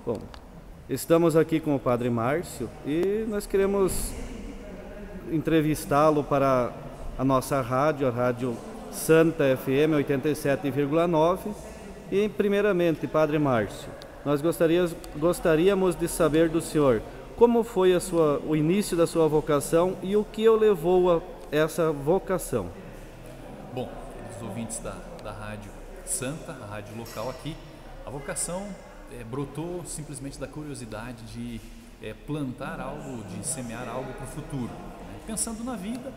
Bom, estamos aqui com o Padre Márcio e nós queremos entrevistá-lo para a nossa rádio, a Rádio Santa FM 87,9. E primeiramente, Padre Márcio, nós gostaríamos de saber do senhor como foi o início da sua vocação e o que o levou a essa vocação. Bom, queridos ouvintes da Rádio Santa, a rádio local aqui, a vocação brotou simplesmente da curiosidade de plantar algo, de semear algo para o futuro. Pensando na vida,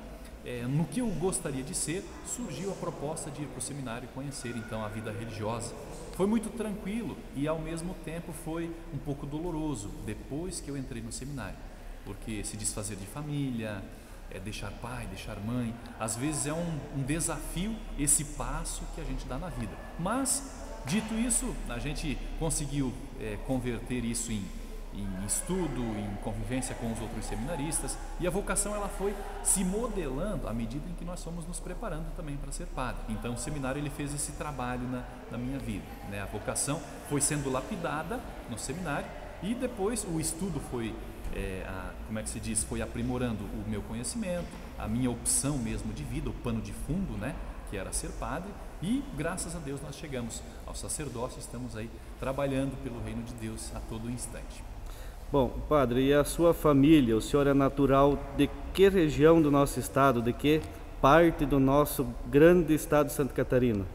no que eu gostaria de ser, surgiu a proposta de ir para o seminário e conhecer então a vida religiosa. Foi muito tranquilo e ao mesmo tempo foi um pouco doloroso depois que eu entrei no seminário, porque se desfazer de família, deixar pai, deixar mãe, às vezes é um desafio esse passo que a gente dá na vida. Mas, dito isso, a gente conseguiu converter isso em estudo, em convivência com os outros seminaristas, e a vocação ela foi se modelando à medida em que nós fomos nos preparando também para ser padre. Então o seminário ele fez esse trabalho na minha vida, né? A vocação foi sendo lapidada no seminário e depois o estudo foi foi aprimorando o meu conhecimento, a minha opção mesmo de vida, o pano de fundo, né? Que era ser padre, e graças a Deus nós chegamos ao sacerdócio, estamos aí trabalhando pelo reino de Deus a todo instante. Bom, padre, e a sua família, o senhor é natural de que região do nosso estado, de que parte do nosso grande estado de Santa Catarina?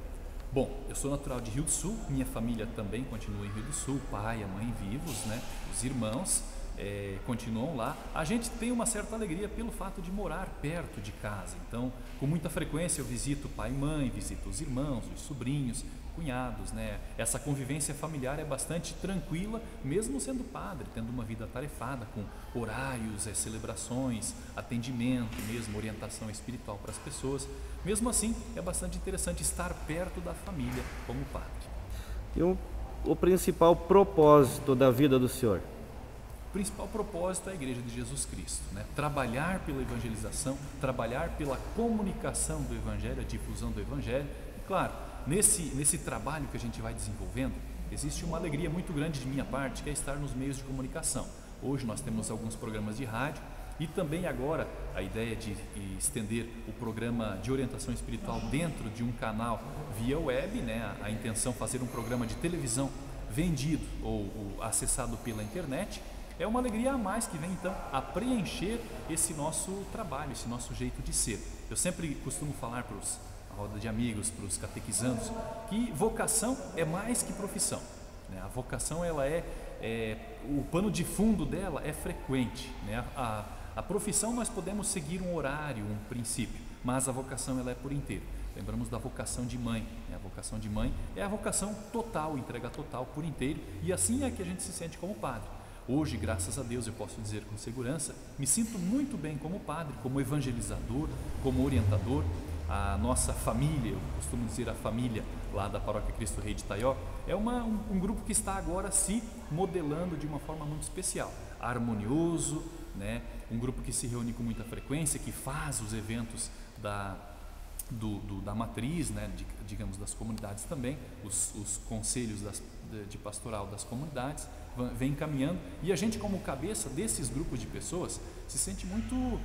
Bom, eu sou natural de Rio do Sul, minha família também continua em Rio do Sul, o pai e a mãe vivos, né? Os irmãos continuam lá. A gente tem uma certa alegria pelo fato de morar perto de casa, então com muita frequência eu visito pai e mãe, visito os irmãos, os sobrinhos, cunhados, né? Essa convivência familiar é bastante tranquila, mesmo sendo padre, tendo uma vida atarefada com horários, celebrações, atendimento mesmo, orientação espiritual para as pessoas. Mesmo assim, é bastante interessante estar perto da família como padre. E o principal propósito da vida do senhor? O principal propósito é a Igreja de Jesus Cristo, né? Trabalhar pela evangelização, trabalhar pela comunicação do Evangelho, a difusão do Evangelho. E, claro, nesse trabalho que a gente vai desenvolvendo, existe uma alegria muito grande de minha parte, que é estar nos meios de comunicação. Hoje nós temos alguns programas de rádio e também agora a ideia de estender o programa de orientação espiritual dentro de um canal via web, né? A intenção é fazer um programa de televisão vendido ou acessado pela internet. É uma alegria a mais que vem então a preencher esse nosso trabalho, esse nosso jeito de ser. Eu sempre costumo falar para a roda de amigos, para os catequizandos, que vocação é mais que profissão, né? A vocação ela o pano de fundo dela é frequente, né? A profissão nós podemos seguir um horário, um princípio, mas a vocação ela é por inteiro. Lembramos da vocação de mãe, né? A vocação de mãe é a vocação total, entrega total por inteiro, e assim é que a gente se sente como padre. Hoje, graças a Deus, eu posso dizer com segurança, me sinto muito bem como padre, como evangelizador, como orientador. A nossa família, eu costumo dizer a família lá da Paróquia Cristo Rei de Itaió, é um grupo que está agora se modelando de uma forma muito especial, harmonioso, né? Um grupo que se reúne com muita frequência, que faz os eventos da matriz, né? Digamos das comunidades também, os conselhos de pastoral das comunidades, vem caminhando, e a gente como cabeça desses grupos de pessoas se sente muito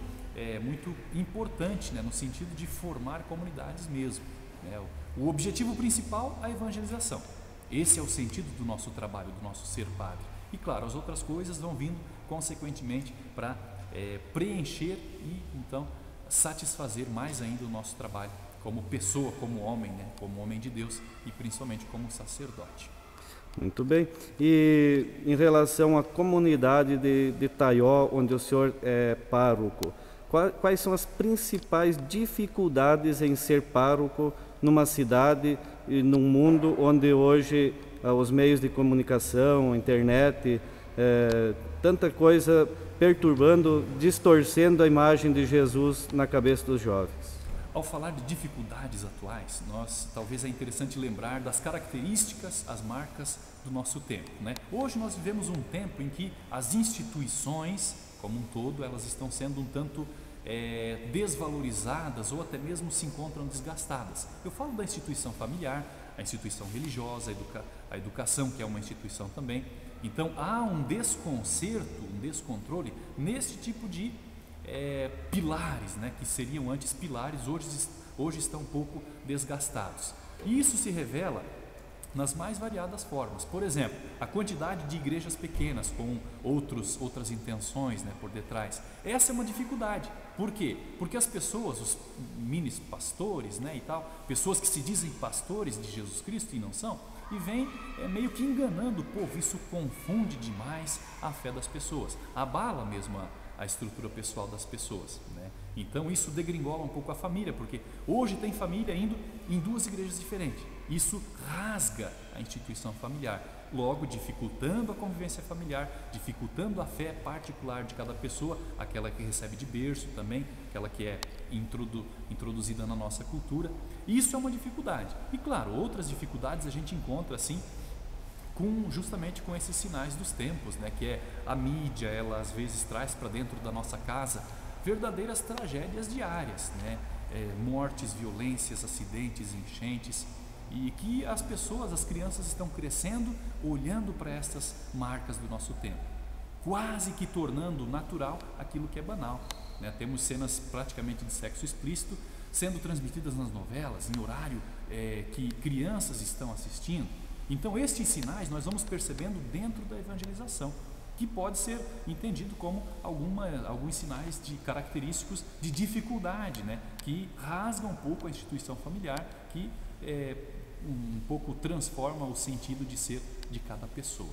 importante, né, no sentido de formar comunidades mesmo, né? O objetivo principal é a evangelização. Esse é o sentido do nosso trabalho, do nosso ser padre. E claro, as outras coisas vão vindo consequentemente para preencher e então satisfazer mais ainda o nosso trabalho como pessoa, como homem, né, como homem de Deus e principalmente como sacerdote. Muito bem. E em relação à comunidade de Itaió, onde o senhor é pároco, quais são as principais dificuldades em ser pároco numa cidade e num mundo onde hoje os meios de comunicação, a internet, tanta coisa perturbando, distorcendo a imagem de Jesus na cabeça dos jovens? Ao falar de dificuldades atuais, talvez é interessante lembrar das características, as marcas do nosso tempo, né? Hoje nós vivemos um tempo em que as instituições, como um todo, elas estão sendo um tanto desvalorizadas ou até mesmo se encontram desgastadas. Eu falo da instituição familiar, a instituição religiosa, a educação, que é uma instituição também. Então há um desconcerto, um descontrole nesse tipo de pilares, né, que seriam antes pilares, hoje estão um pouco desgastados. E isso se revela nas mais variadas formas. Por exemplo, a quantidade de igrejas pequenas com outras intenções, né, por detrás. Essa é uma dificuldade. Por quê? Porque as pessoas, os mini pastores, né, e tal, pessoas que se dizem pastores de Jesus Cristo e não são, e vem meio que enganando o povo. Isso confunde demais a fé das pessoas, abala mesmo a estrutura pessoal das pessoas, né? Então isso degringola um pouco a família, porque hoje tem família indo em duas igrejas diferentes. Isso rasga a instituição familiar, logo dificultando a convivência familiar, dificultando a fé particular de cada pessoa, aquela que recebe de berço também, aquela que é introduzida na nossa cultura. Isso é uma dificuldade. E claro, outras dificuldades a gente encontra assim justamente com esses sinais dos tempos, né? Que é a mídia, ela às vezes traz para dentro da nossa casa verdadeiras tragédias diárias, né? Mortes, violências, acidentes, enchentes, e que as pessoas, as crianças estão crescendo olhando para estas marcas do nosso tempo, quase que tornando natural aquilo que é banal, né? Temos cenas praticamente de sexo explícito sendo transmitidas nas novelas, em horário que crianças estão assistindo. Então estes sinais nós vamos percebendo dentro da evangelização, que pode ser entendido como alguns sinais característicos de dificuldade, né? Que rasgam um pouco a instituição familiar, que um pouco transforma o sentido de ser de cada pessoa.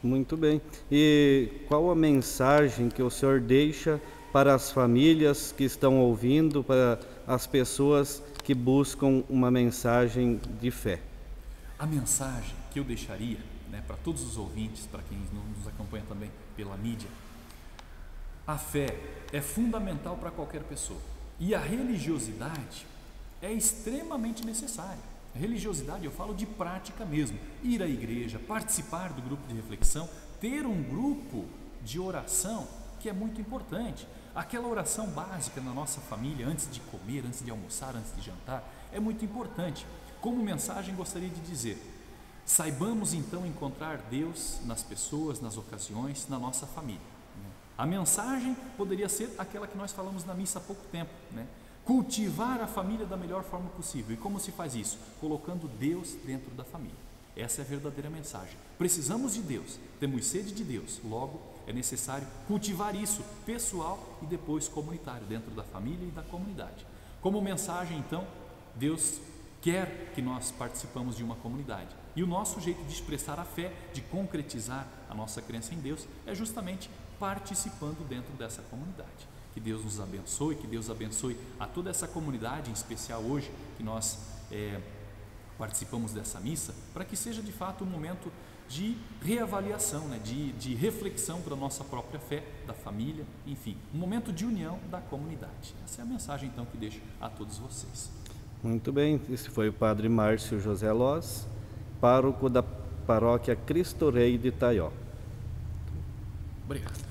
Muito bem. E qual a mensagem que o senhor deixa para as famílias que estão ouvindo, para as pessoas que buscam uma mensagem de fé? A mensagem que eu deixaria, né, para todos os ouvintes, para quem nos acompanha também pela mídia: a fé é fundamental para qualquer pessoa, e a religiosidade é extremamente necessária. A religiosidade, eu falo de prática mesmo, ir à igreja, participar do grupo de reflexão, ter um grupo de oração, que é muito importante. Aquela oração básica na nossa família, antes de comer, antes de almoçar, antes de jantar, é muito importante. Como mensagem, gostaria de dizer: saibamos então encontrar Deus nas pessoas, nas ocasiões, na nossa família, né? A mensagem poderia ser aquela que nós falamos na missa há pouco tempo, né? Cultivar a família da melhor forma possível. E como se faz isso? Colocando Deus dentro da família. Essa é a verdadeira mensagem. Precisamos de Deus, temos sede de Deus, logo é necessário cultivar isso pessoal e depois comunitário, dentro da família e da comunidade. Como mensagem, então, Deus quer que nós participamos de uma comunidade, e o nosso jeito de expressar a fé, de concretizar a nossa crença em Deus, é justamente participando dentro dessa comunidade. Que Deus nos abençoe, que Deus abençoe a toda essa comunidade, em especial hoje que nós participamos dessa missa, para que seja de fato um momento de reavaliação, né? de reflexão para a nossa própria fé, da família, enfim, um momento de união da comunidade. Essa é a mensagem então que deixo a todos vocês. Muito bem, esse foi o Padre Márcio José Loz, pároco da Paróquia Cristo Rei de Taió. Obrigado.